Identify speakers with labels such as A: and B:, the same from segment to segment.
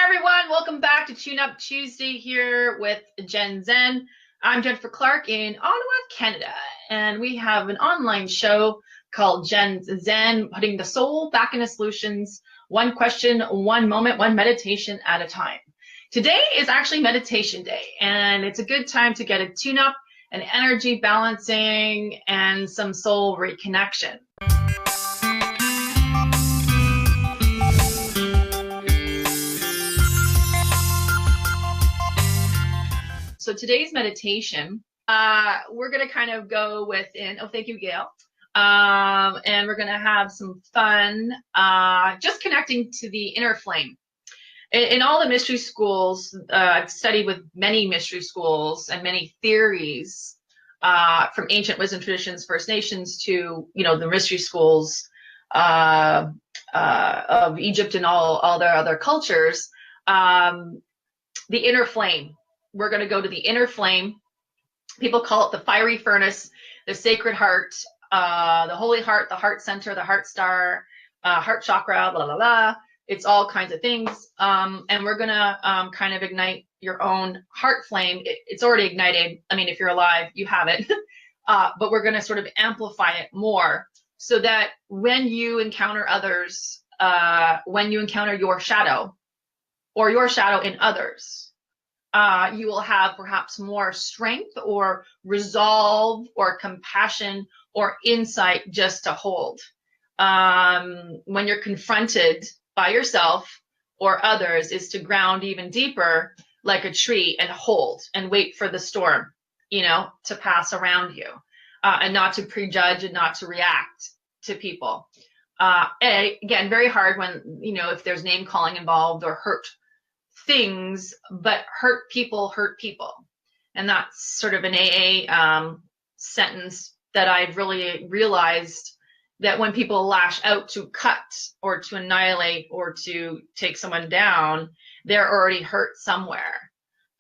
A: everyone, welcome back to Tune Up Tuesday here with Gen Zen. I'm Jennifer Clark in Ottawa, Canada, and we have an online show called Gen Zen, putting the soul back into solutions, one question, one moment, one meditation at a time. Today is actually meditation day, and it's a good time to get a tune-up, an energy balancing, and some soul reconnection. So today's meditation, we're going to kind of go within, oh, thank you, Gail. And we're going to have some fun, just connecting to the inner flame. In all the mystery schools, I've studied with many mystery schools and many theories from ancient wisdom traditions, First Nations to, the mystery schools of Egypt and all their other cultures, the inner flame. We're going to go to the inner flame. People call it the fiery furnace, the sacred heart, the holy heart, the heart center, the heart star, heart chakra, blah, blah, blah. It's all kinds of things. And we're going to kind of ignite your own heart flame. It's already ignited. I mean, if you're alive, you have it. But we're going to sort of amplify it more so that when you encounter others, when you encounter your shadow or your shadow in others, you will have perhaps more strength or resolve or compassion or insight just to hold. When you're confronted by yourself or others, is to ground even deeper like a tree and hold and wait for the storm, to pass around you, and not to prejudge and not to react to people. And again, very hard when, if there's name calling involved or hurt things, but hurt people. And that's sort of an AA sentence that I've really realized, that when people lash out to cut or to annihilate or to take someone down, they're already hurt somewhere.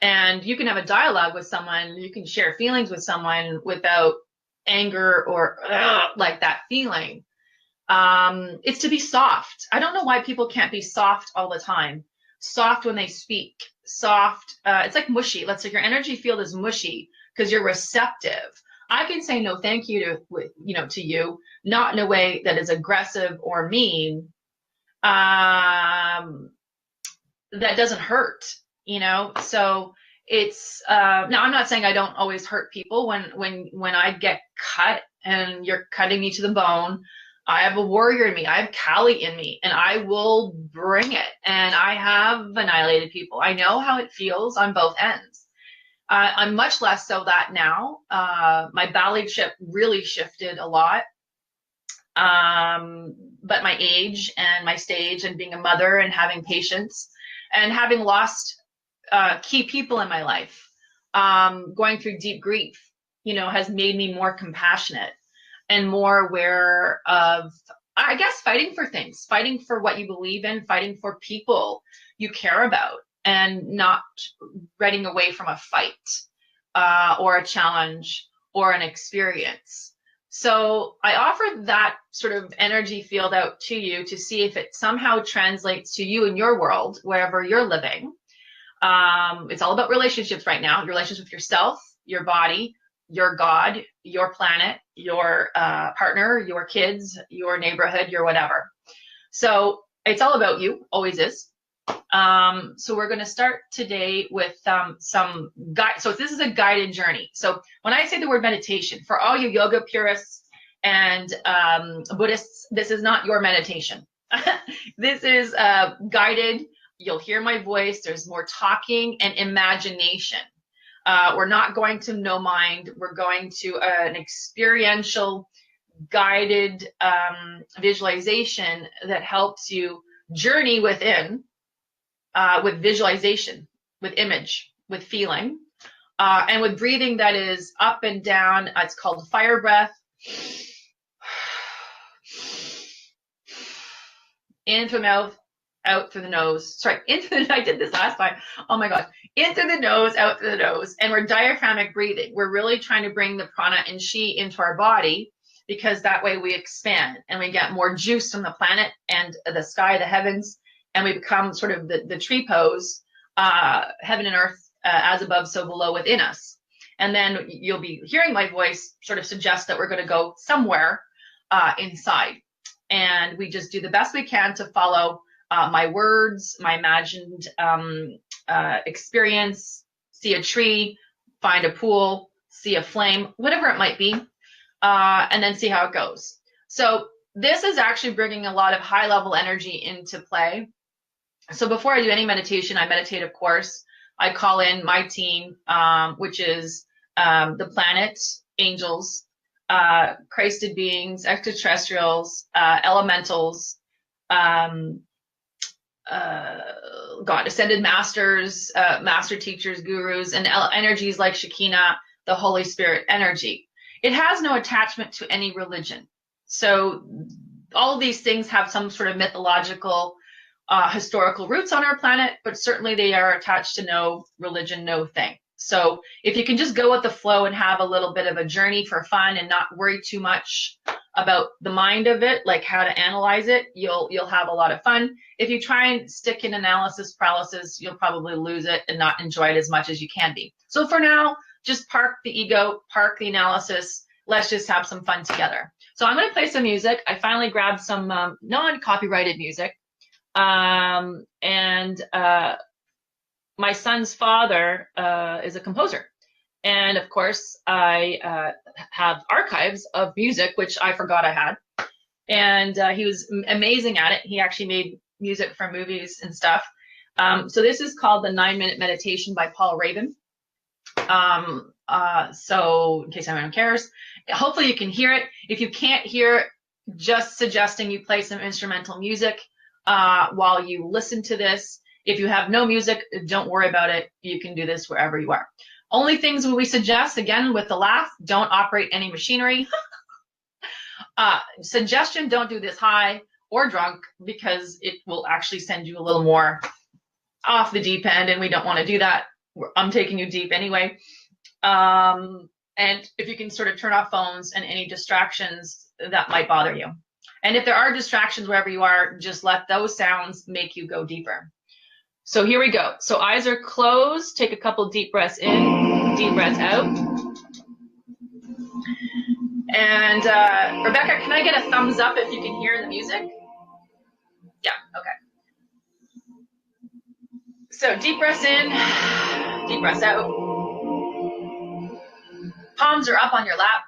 A: And you can have a dialogue with someone, you can share feelings with someone without anger or like that feeling. It's to be soft. I don't know why people can't be soft all the time. Soft when they speak, soft. It's like mushy. Let's say your energy field is mushy because you're receptive. I can say no thank you to you, not in a way that is aggressive or mean. That doesn't hurt, So it's now I'm not saying I don't always hurt people. When I get cut and you're cutting me to the bone, I have a warrior in me. I have Kali in me, and I will bring it. And I have annihilated people. I know how it feels on both ends. I'm much less so that now. My ballyship really shifted a lot. But my age and my stage and being a mother and having patience and having lost key people in my life, going through deep grief, has made me more compassionate and more aware of, I guess, fighting for things, fighting for what you believe in, fighting for people you care about, and not running away from a fight or a challenge or an experience. So I offer that sort of energy field out to you to see if it somehow translates to you in your world, wherever you're living. It's all about relationships right now, your relationships with yourself, your body, your God, your planet, your partner, your kids, your neighborhood, your whatever. So it's all about you, always is. So we're going to start today with some guide. So this is a guided journey. So when I say the word meditation, for all you yoga purists and Buddhists, this is not your meditation. This is guided. You'll hear my voice. There's more talking and imagination. We're not going to no mind. We're going to an experiential, guided visualization that helps you journey within, with visualization, with image, with feeling, and with breathing that is up and down. It's called fire breath. In through the mouth, out through the nose. Sorry, I did this last time. Oh my God. In through the nose, out through the nose. And we're diaphragmatic breathing. We're really trying to bring the prana and chi into our body, because that way we expand and we get more juice from the planet and the sky, the heavens, and we become sort of the tree pose, heaven and earth, as above, so below within us. And then you'll be hearing my voice sort of suggest that we're going to go somewhere inside. And we just do the best we can to follow my words, my imagined experience, see a tree, find a pool, see a flame, whatever it might be, and then see how it goes. So this is actually bringing a lot of high level energy into play. So before I do any meditation, I meditate, of course. I call in my team, which is the planet, angels, Christed beings, extraterrestrials, elementals, God, ascended masters, master teachers, gurus, and energies like Shekinah, the Holy Spirit energy. It has no attachment to any religion. So all of these things have some sort of mythological, historical roots on our planet, but certainly they are attached to no religion, no thing. So if you can just go with the flow and have a little bit of a journey for fun and not worry too much about the mind of it, like how to analyze it, you'll have a lot of fun. If you try and stick in analysis paralysis, you'll probably lose it and not enjoy it as much as you can be. So for now, just park the ego, park the analysis. Let's just have some fun together. So I'm going to play some music. I finally grabbed some non-copyrighted music. My son's father is a composer. And of course, I have archives of music, which I forgot I had. And he was amazing at it. He actually made music for movies and stuff. So this is called the 9-Minute Meditation by Paul Raven. So in case anyone cares, hopefully you can hear it. If you can't hear it, just suggesting you play some instrumental music while you listen to this. If you have no music, don't worry about it. You can do this wherever you are. Only things we suggest, again, with the laugh, don't operate any machinery. Suggestion, don't do this high or drunk, because it will actually send you a little more off the deep end, and we don't want to do that. I'm taking you deep anyway. And if you can sort of turn off phones and any distractions that might bother you. And if there are distractions wherever you are, just let those sounds make you go deeper. So here we go. So eyes are closed. Take a couple deep breaths in, deep breaths out. And Rebecca, can I get a thumbs up if you can hear the music? Yeah, okay. So deep breaths in, deep breaths out. Palms are up on your lap.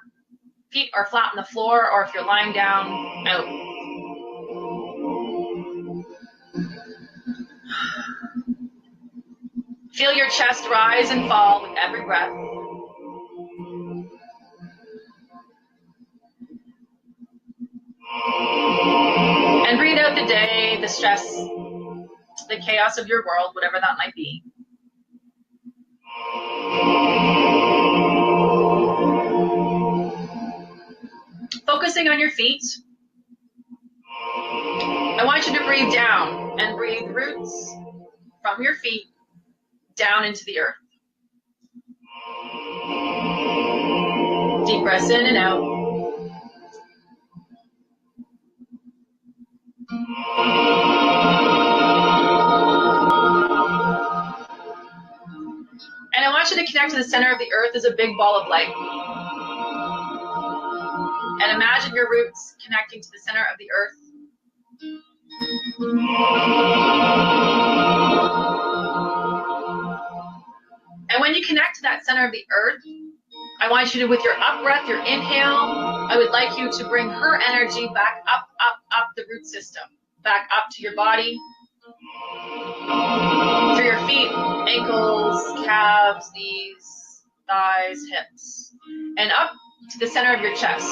A: Feet are flat on the floor, or if you're lying down, out. Feel your chest rise and fall with every breath. And breathe out the day, the stress, the chaos of your world, whatever that might be. Focusing on your feet. I want you to breathe down and breathe roots from your feet down into the earth. Deep breaths in and out. And I want you to connect to the center of the earth as a big ball of light. And imagine your roots connecting to the center of the earth. And when you connect to that center of the earth, I want you to, with your up breath, your inhale, I would like you to bring her energy back up, up, up the root system, back up to your body, through your feet, ankles, calves, knees, thighs, hips, and up to the center of your chest.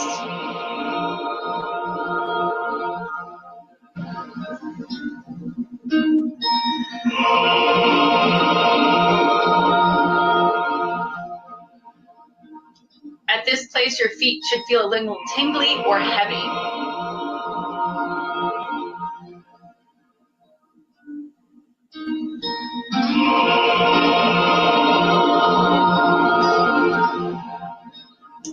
A: At this place, your feet should feel a little tingly or heavy.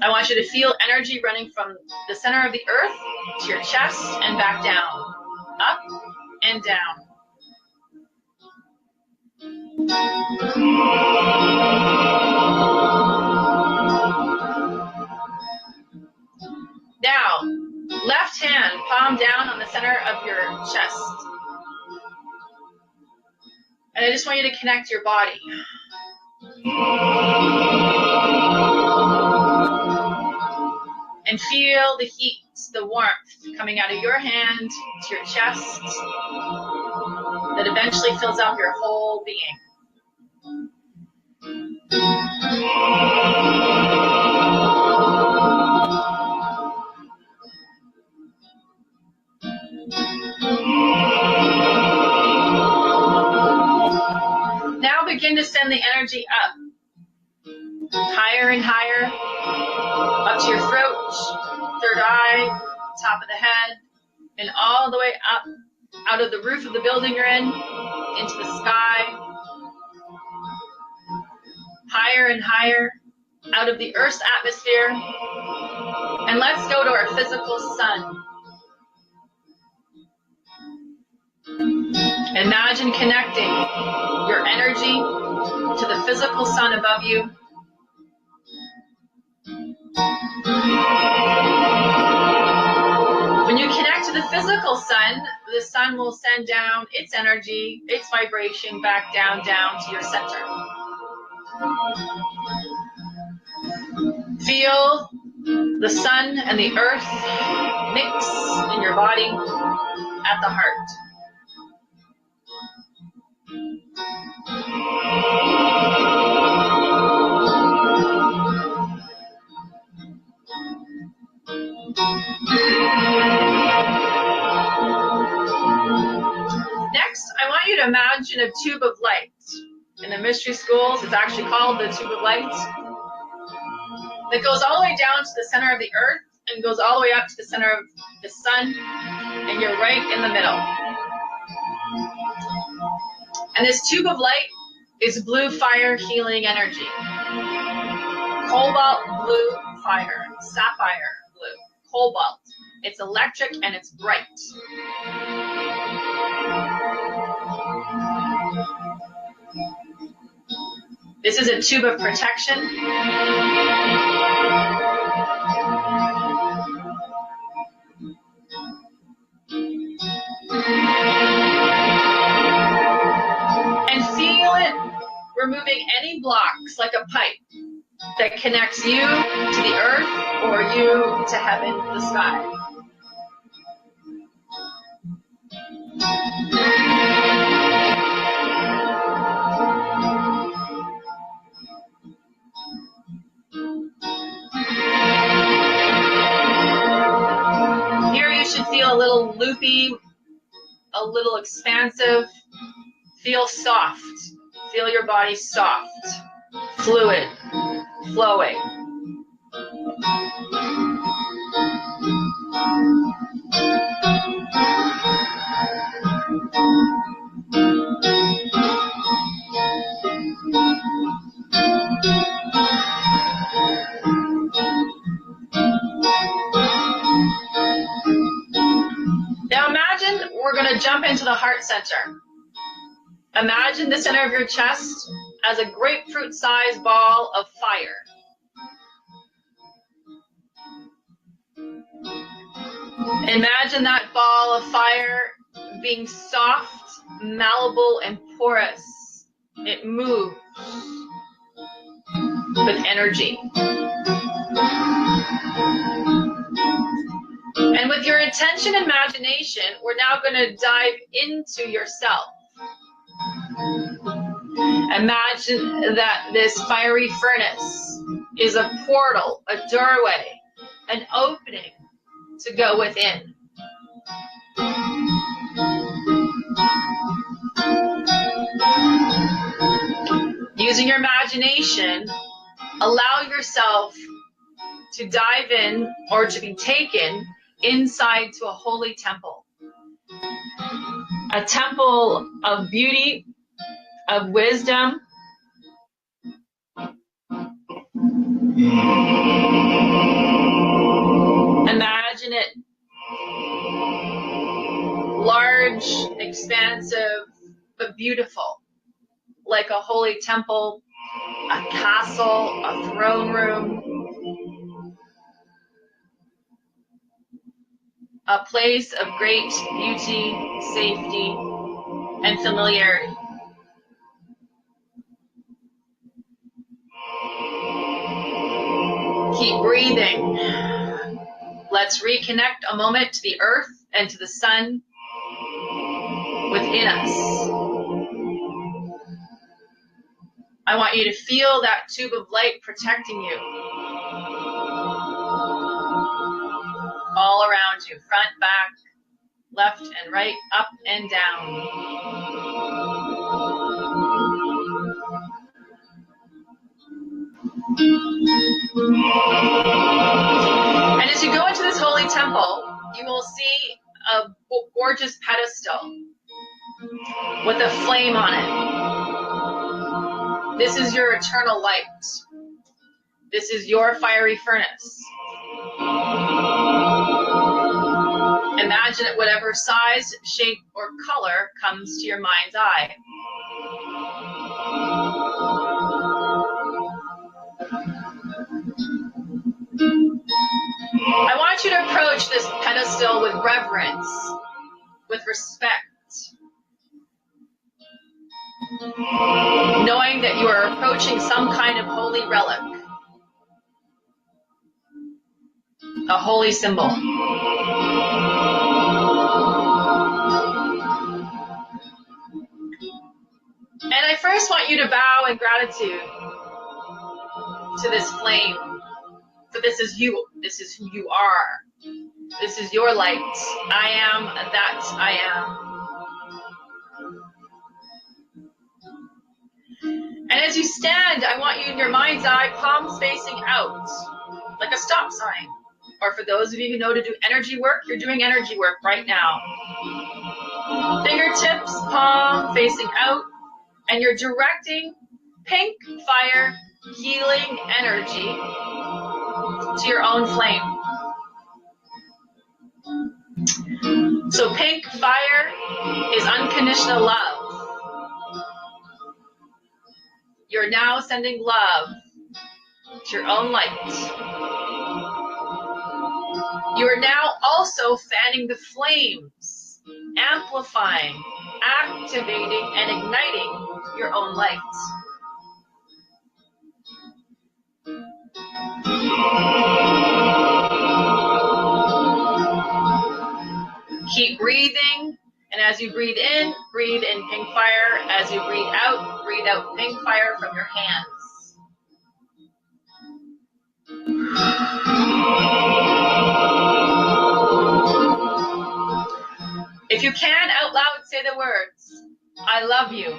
A: I want you to feel energy running from the center of the earth to your chest and back down, up and down. Now, left hand, palm down on the center of your chest. And I just want you to connect your body. And feel the heat, the warmth coming out of your hand to your chest that eventually fills out your whole being. Now begin to send the energy up, higher and higher, up to your throat, third eye, top of the head, and all the way up, out of the roof of the building you're in, into the sky, higher and higher, out of the Earth's atmosphere, and let's go to our physical sun. Imagine connecting your energy to the physical sun above you. When you connect to the physical sun, the sun will send down its energy, its vibration back down to your center. Feel the sun and the earth mix in your body at the heart. Next, I want you to imagine a tube of light. In the mystery schools, it's actually called the tube of light. That goes all the way down to the center of the earth and goes all the way up to the center of the sun, and you're right in the middle. And this tube of light is blue fire healing energy. Cobalt blue fire, sapphire blue, cobalt. It's electric and it's bright. This is a tube of protection. And feel it removing any blocks like a pipe that connects you to the earth or you to heaven, the sky. Here you should feel a little loopy, a little expansive. Feel soft. Feel your body soft, fluid, flowing. Now imagine we're going to jump into the heart center. Imagine the center of your chest as a grapefruit-sized ball of fire. Imagine that ball of fire being soft, malleable, and porous. It moves with energy. And with your intention and imagination, we're now going to dive into yourself. Imagine that this fiery furnace is a portal, a doorway, an opening to go within. Using your imagination, allow yourself to dive in or to be taken inside to a holy temple. A temple of beauty, of wisdom. Imagine it large, expansive, but beautiful, like a holy temple, a castle, a throne room, a place of great beauty, safety, and familiarity. Keep breathing. Let's reconnect a moment to the earth and to the sun within us. I want you to feel that tube of light protecting you. All around you, front, back, left and right, up and down. And as you go into this holy temple, you will see a gorgeous pedestal with a flame on it. This is your eternal light. This is your fiery furnace. Imagine it whatever size, shape, or color comes to your mind's eye. I want you to approach this pedestal with reverence, with respect, knowing that you are approaching some kind of holy relic, a holy symbol. And I first want you to bow in gratitude to this flame. For this is you. This is who you are. This is your light. I am that I am. And as you stand, I want you in your mind's eye, palms facing out, like a stop sign. Or for those of you who know to do energy work, you're doing energy work right now. Fingertips, palm facing out, and you're directing pink fire healing energy to your own flame. So pink fire is unconditional love. You're now sending love to your own light. You are now also fanning the flames, amplifying, activating, and igniting your own light. Keep breathing, and as you breathe in pink fire. As you breathe out pink fire from your hands. If you can, out loud say the words, I love you.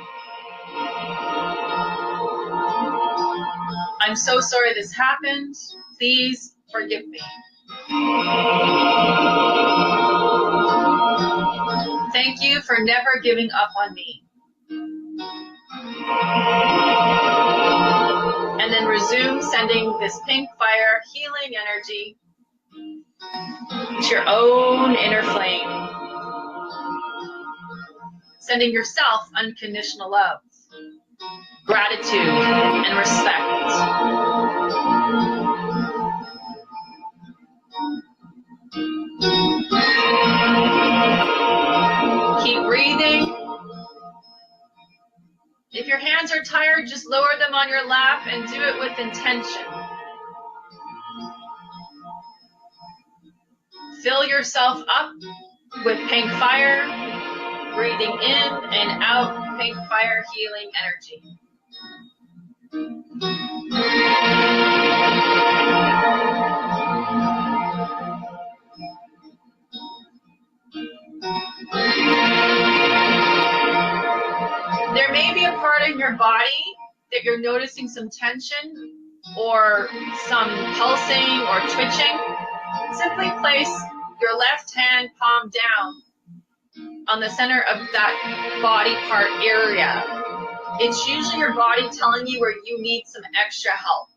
A: I'm so sorry this happened. Please forgive me. Thank you for never giving up on me. And then resume sending this pink fire healing energy to your own inner flame. Sending yourself unconditional love, gratitude, and respect. Keep breathing. If your hands are tired, just lower them on your lap and do it with intention. Fill yourself up with pink fire, breathing in and out pink fire healing energy. There may be a part in your body that you're noticing some tension or some pulsing or twitching. Simply place your left hand palm down on the center of that body part area. It's usually your body telling you where you need some extra help.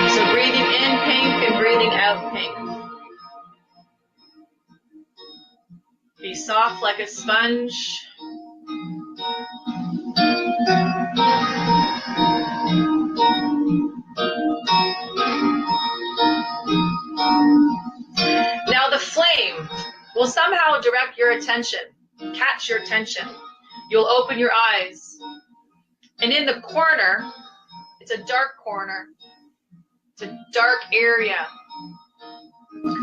A: So breathing in pink and breathing soft like a sponge. Now the flame will somehow direct your attention, catch your attention. You'll open your eyes, and in the corner, it's a dark corner, it's a dark area.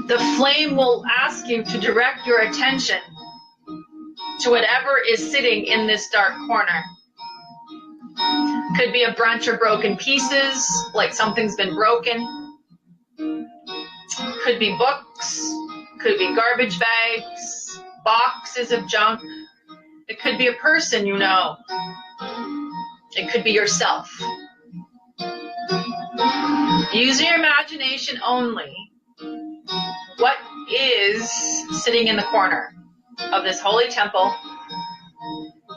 A: The flame will ask you to direct your attention to whatever is sitting in this dark corner. Could be a bunch of broken pieces, like something's been broken. Could be books, could be garbage bags, boxes of junk. It could be a person you know. It could be yourself. Use your imagination only. What is sitting in the corner of this holy temple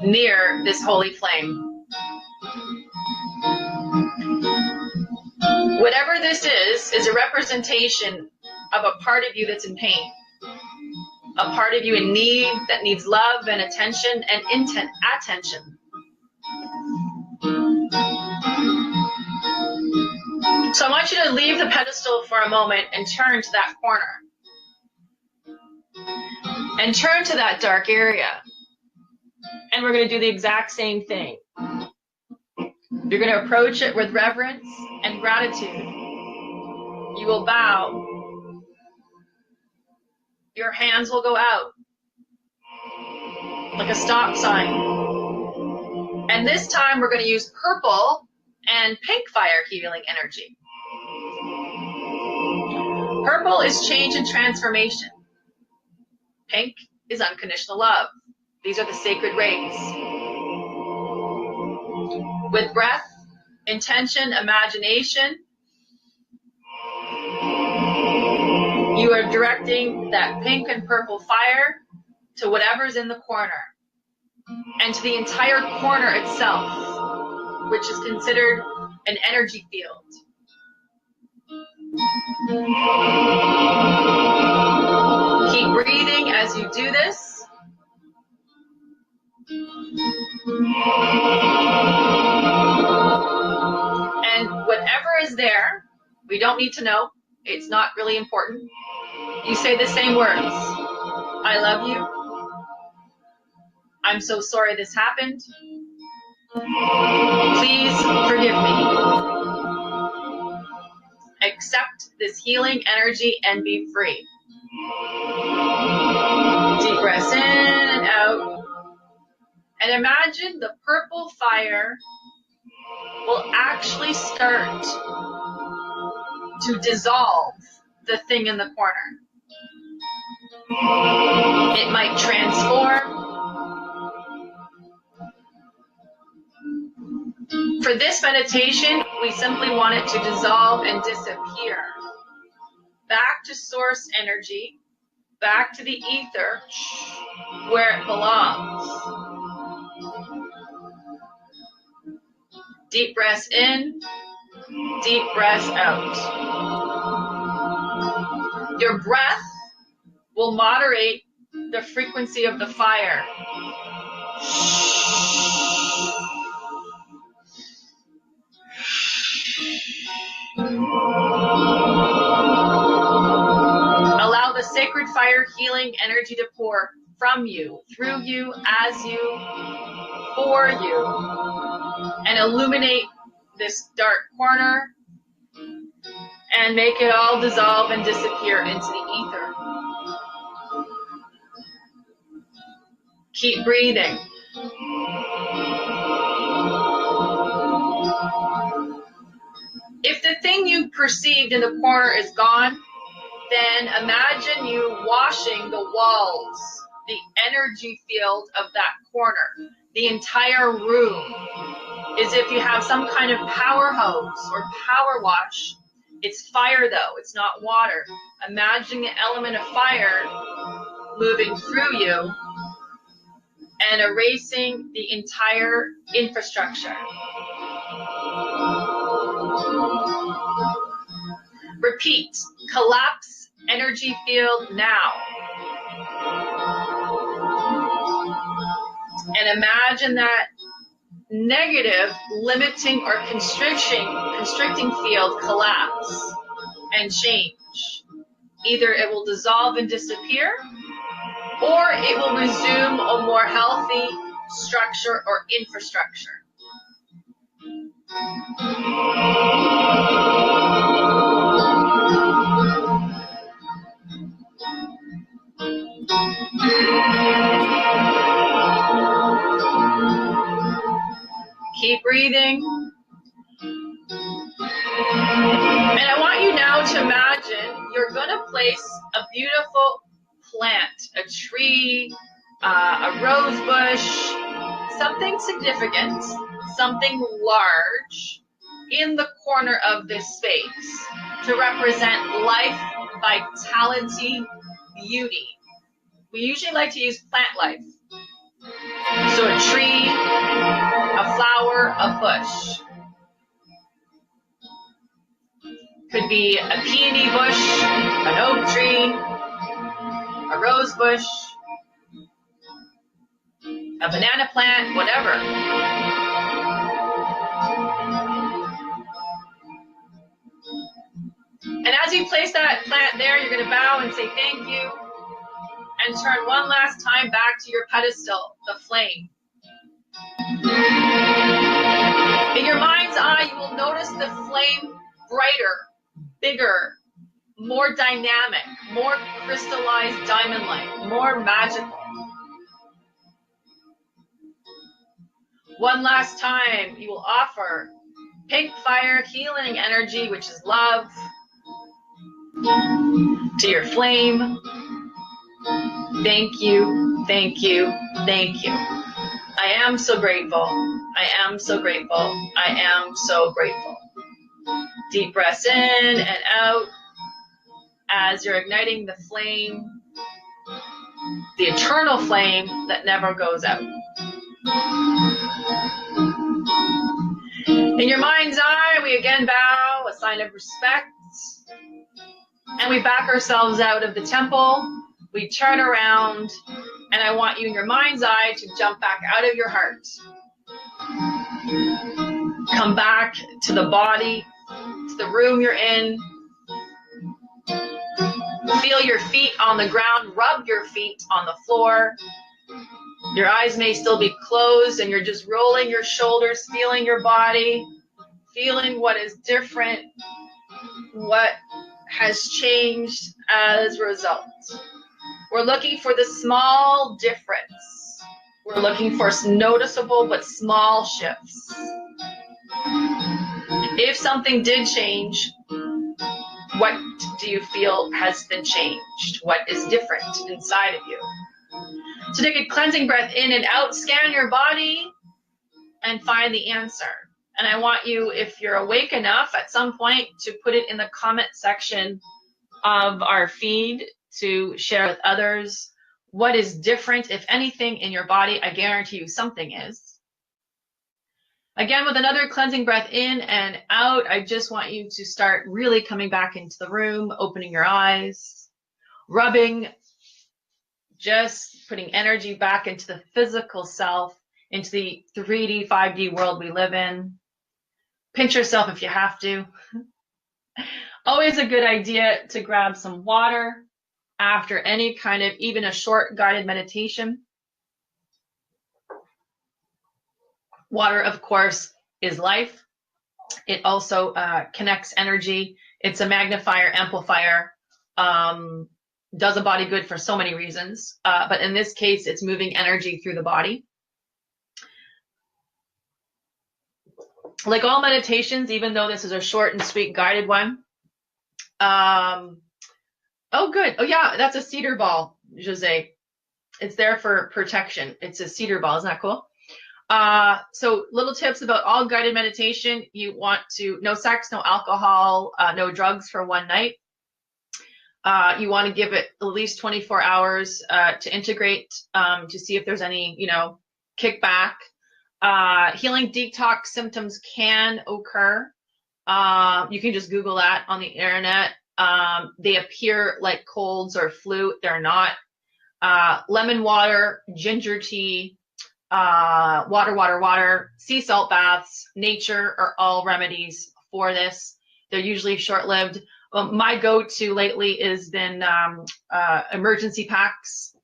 A: near this holy flame? Whatever this is a representation of a part of you that's in pain, a part of you in need that needs love and attention and attention. So I want you to leave the pedestal for a moment and turn to that corner. And turn to that dark area. And we're going to do the exact same thing. You're going to approach it with reverence and gratitude. You will bow. Your hands will go out like a stop sign. And this time we're going to use purple and pink fire healing energy. Purple is change and transformation. Pink is unconditional love. These are the sacred rays. With breath, intention, imagination, you are directing that pink and purple fire to whatever's in the corner and to the entire corner itself, which is considered an energy field. Keep breathing as you do this. And whatever is there, we don't need to know. It's not really important. You say the same words. I love you. I'm so sorry this happened. Please forgive me. Accept this healing energy and be free. Deep breaths in and out. And imagine the purple fire will actually start to dissolve the thing in the corner. It might transform. For this meditation, we simply want it to dissolve and disappear. Back to source energy, back to the ether, where it belongs. Deep breaths in, deep breaths out. Your breath will moderate the frequency of the fire. Allow the sacred fire healing energy to pour from you, through you, as you, for you, and illuminate this dark corner and make it all dissolve and disappear into the ether. Keep breathing. If the thing you perceived in the corner is gone, then imagine you washing the walls, the energy field of that corner, the entire room, as if you have some kind of power hose or power wash. It's fire though, it's not water. Imagine the element of fire moving through you and erasing the entire infrastructure. Repeat, collapse energy field now. And imagine that negative, limiting, or constricting field collapse and change. Either it will dissolve and disappear, or it will resume a more healthy structure or infrastructure. Keep breathing. And I want you now to imagine you're going to place a beautiful plant, a tree, a rose bush, something significant, something large in the corner of this space to represent life, vitality, beauty. We usually like to use plant life. So a tree, a flower, a bush. Could be a peony bush, an oak tree, a rose bush, a banana plant, whatever. And as you place that plant there, you're going to bow and say thank you, and turn one last time back to your pedestal, the flame. In your mind's eye, you will notice the flame brighter, bigger, more dynamic, more crystallized diamond-like, more magical. One last time, you will offer pink fire healing energy, which is love, to your flame. Thank you, thank you, thank you. I am so grateful. I am so grateful. I am so grateful. Deep breaths in and out as you're igniting the flame, the eternal flame that never goes out. In your mind's eye, we again bow, a sign of respect, and we back ourselves out of the temple. We turn around, and I want you in your mind's eye to jump back out of your heart. Come back to the body, to the room you're in. Feel your feet on the ground, rub your feet on the floor. Your eyes may still be closed, and you're just rolling your shoulders, feeling your body, feeling what is different, what has changed as a result. We're looking for the small difference. We're looking for noticeable but small shifts. If something did change, what do you feel has been changed? What is different inside of you? So take a cleansing breath in and out, scan your body, and find the answer. And I want you, if you're awake enough at some point, to put it in the comment section of our feed to share with others what is different, if anything, in your body. I guarantee you something is. Again, with another cleansing breath in and out, I just want you to start really coming back into the room, opening your eyes, rubbing, just putting energy back into the physical self, into the 3D, 5D world we live in. Pinch yourself if you have to. Always a good idea to grab some water after any kind of, even a short guided meditation. Water, of course, is life. It also connects energy. It's a magnifier, amplifier, does a body good for so many reasons. But in this case, it's moving energy through the body. Like all meditations, even though this is a short and sweet guided one. Oh, good. Oh, yeah, that's a cedar ball, Jose. It's there for protection. It's a cedar ball. Isn't that cool? So little tips about all guided meditation. You want to, no sex, no alcohol, no drugs for one night. You want to give it at least 24 hours to integrate, to see if there's any, kickback. Healing detox symptoms can occur. You can just Google that on the internet. They appear like colds or flu. They're not. Lemon water, ginger tea, water, water, water, sea salt baths, nature are all remedies for this. They're usually short-lived. My go-to lately has been emergency packs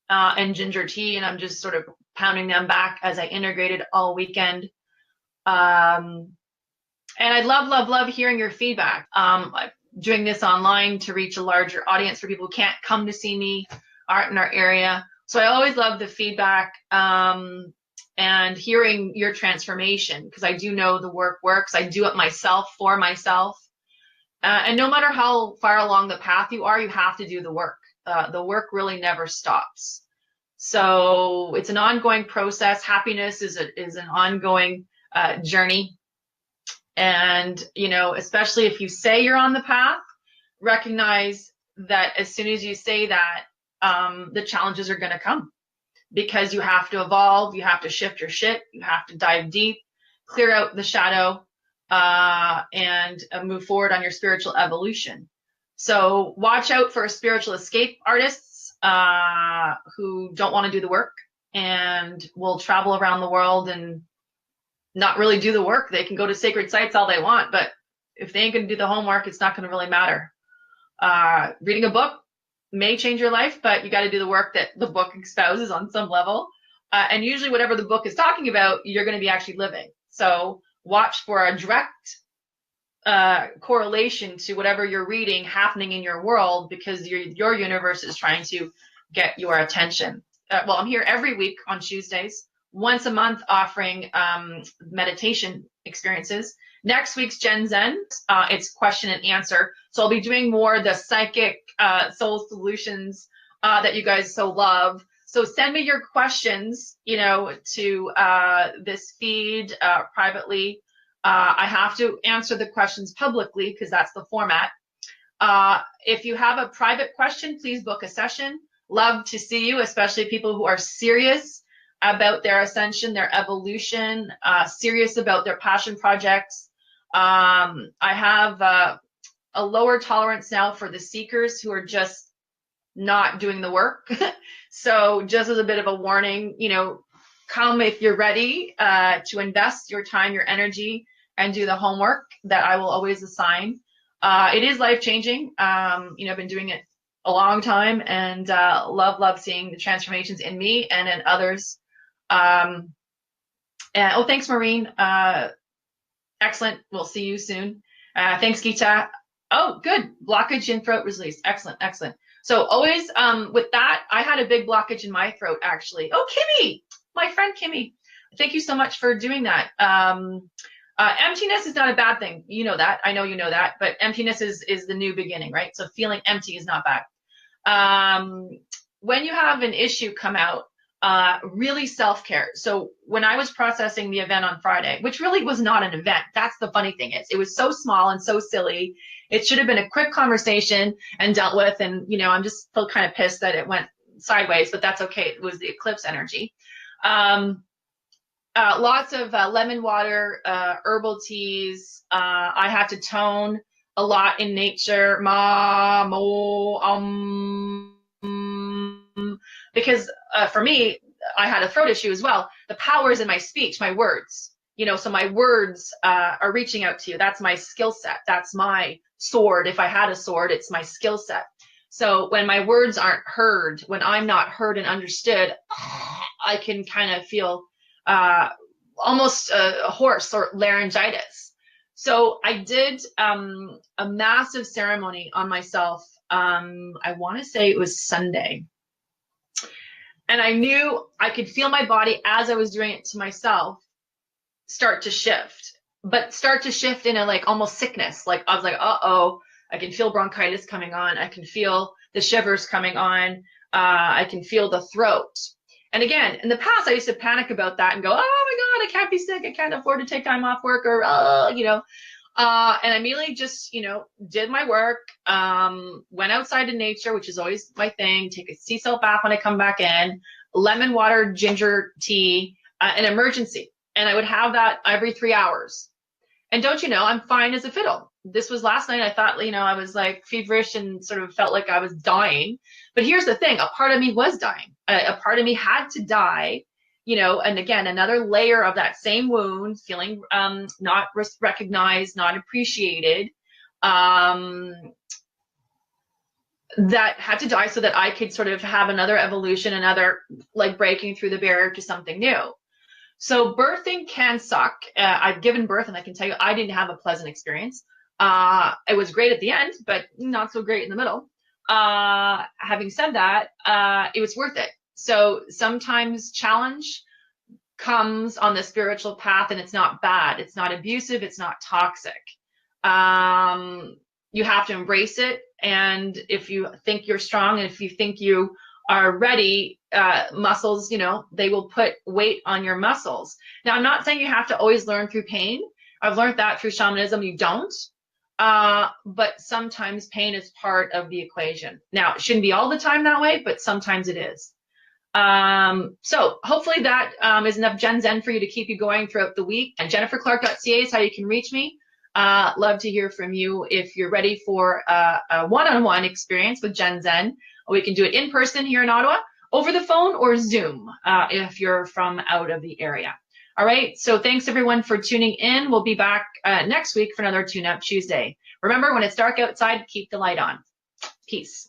A: and ginger tea, and I'm just sort of pounding them back as I integrated all weekend. And I love, love, love hearing your feedback. I'm doing this online to reach a larger audience for people who can't come to see me, aren't in our area. So I always love the feedback and hearing your transformation, because I do know the work works. I do it myself for myself. And no matter how far along the path you are, you have to do the work. The work really never stops. So it's an ongoing process. Happiness is an ongoing journey. And, you know, especially if you say you're on the path, recognize that as soon as you say that, the challenges are going to come, because you have to evolve, you have to shift your shit, you have to dive deep, clear out the shadow, and move forward on your spiritual evolution. So watch out for spiritual escape artists who don't want to do the work and will travel around the world and not really do the work. They can go to sacred sites all they want, but if they ain't going to do the homework, it's not going to really matter. Reading a book may change your life, but you got to do the work that the book espouses on some level. And usually whatever the book is talking about, you're going to be actually living. So watch for a direct correlation to whatever you're reading happening in your world, because your universe is trying to get your attention. Well, I'm here every week on Tuesdays, once a month, offering meditation experiences. Next week's Gen Zen, it's question and answer. So I'll be doing more the psychic soul solutions that you guys so love. So send me your questions, you know, to this feed privately. I have to answer the questions publicly because that's the format. If you have a private question, please book a session. Love to see you, especially people who are serious about their ascension, their evolution, serious about their passion projects. I have a lower tolerance now for the seekers who are just not doing the work. So just as a bit of a warning, you know, come if you're ready to invest your time, your energy, and do the homework that I will always assign. It is life-changing. You know, I've been doing it a long time, and love seeing the transformations in me and in others. And oh, thanks, Maureen. Excellent. We'll see you soon. Thanks, Geeta. Oh, good. Blockage in throat release. Excellent, excellent. So always with that, I had a big blockage in my throat, actually. Oh, Kimmy, my friend Kimmy. Thank you so much for doing that. Emptiness is not a bad thing. You know that. I know you know that. But emptiness is the new beginning, right? So feeling empty is not bad. When you have an issue come out, really self-care. So when I was processing the event on Friday, which really was not an event, that's the funny thing is, it was so small and so silly. It should have been a quick conversation and dealt with. And, you know, I'm just still kind of pissed that it went sideways, but that's okay. It was the eclipse energy. Lots of lemon water, herbal teas. I had to tone a lot in nature. Because for me, I had a throat issue as well. The power is in my speech, my words. You know, so my words are reaching out to you. That's my skill set. That's my sword. If I had a sword, it's my skill set. So when my words aren't heard, when I'm not heard and understood, I can kind of feel almost hoarse or laryngitis. So I did a massive ceremony on myself. I want to say it was Sunday. And I knew I could feel my body as I was doing it to myself start to shift, but start to shift in a like almost sickness. Like I was like, uh-oh, I can feel bronchitis coming on. I can feel the shivers coming on. I can feel the throat. And again, in the past, I used to panic about that and go, oh my God, I can't be sick. I can't afford to take time off work or, you know, and I immediately just, you know, did my work, went outside in nature, which is always my thing, take a sea salt bath when I come back in, lemon water, ginger tea, an emergency. And I would have that every 3 hours. And don't you know, I'm fine as a fiddle. This was last night. I thought, you know, I was like feverish and sort of felt like I was dying. But here's the thing, a part of me was dying. A part of me had to die and again, another layer of that same wound, feeling not recognized, not appreciated, that had to die so that I could sort of have another evolution, another like breaking through the barrier to something new. So birthing can suck. I've given birth, and I can tell you I didn't have a pleasant experience. It was great at the end, but not so great in the middle. Having said that, it was worth it. So sometimes challenge comes on the spiritual path, and it's not bad. It's not abusive. It's not toxic. You have to embrace it. And if you think you're strong, and if you think you are ready, muscles, they will put weight on your muscles. Now, I'm not saying you have to always learn through pain. I've learned that through shamanism, you don't. But sometimes pain is part of the equation. Now, it shouldn't be all the time that way, but sometimes it is. So hopefully that is enough Gen Zen for you to keep you going throughout the week. And jenniferclark.ca is how you can reach me. Love to hear from you if you're ready for a one-on-one experience with Gen Zen. We can do it in person here in Ottawa, over the phone, or Zoom if you're from out of the area. All right, so thanks everyone for tuning in. We'll be back next week for another Tune Up Tuesday. Remember, when it's dark outside, keep the light on. Peace.